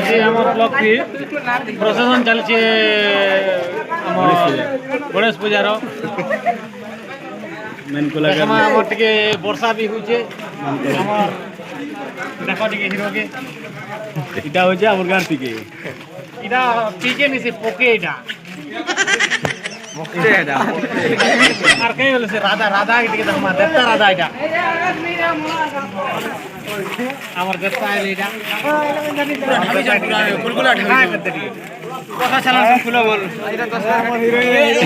आज आम ब्लॉक की प्रशासन चलছে गणेश पूजार टे वर्षा भी होचे देख टे हिरो के इटा हो जाए गार पीके इटा पीके नहीं से पोके इटा আর কে বলেছে রাধা রাধা এদিকে দেখো মা দেবতা রাধা এটা আমার দেবতা এটা গুলগুলা ঢাকা করতে দিকে কথা চালান খুলে বল এটা 10 আমার হিরোইন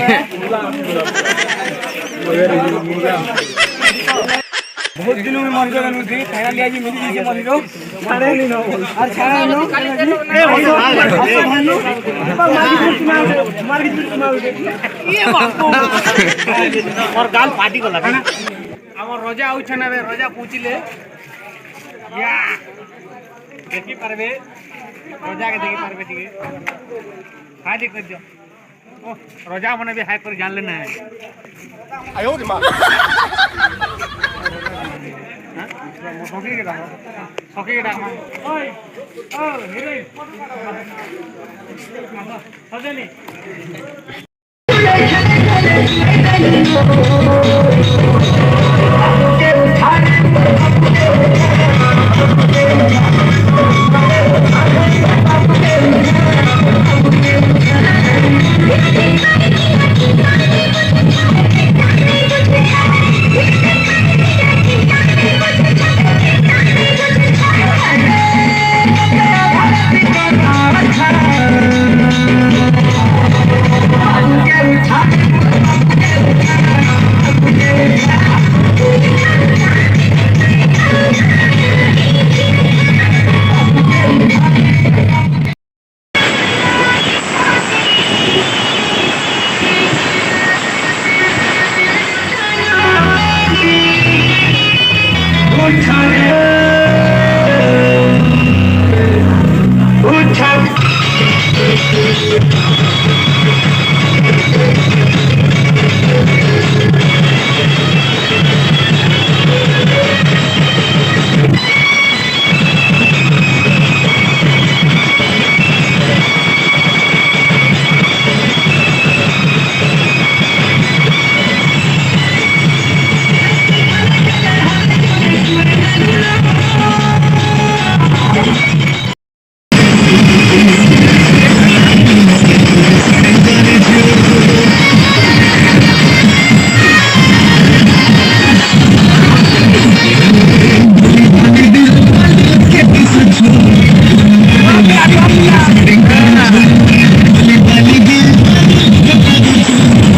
बहुत दिनों में मर गया थी फाइनली आज मिली जी मर गयो छाड़े नहीं नो और छाड़ा नो मार के ये बापू और गाल फाटी को लगा हमर रोजा आउ छना बे रोजा पूछिले या देखि परबे रोजा के देखि परबे ठीक हाय देख दियो ओ रोजा मने भी हाय कर जान लेना है आयो रे मां सके के डाको ओए ओ हिरे सजनी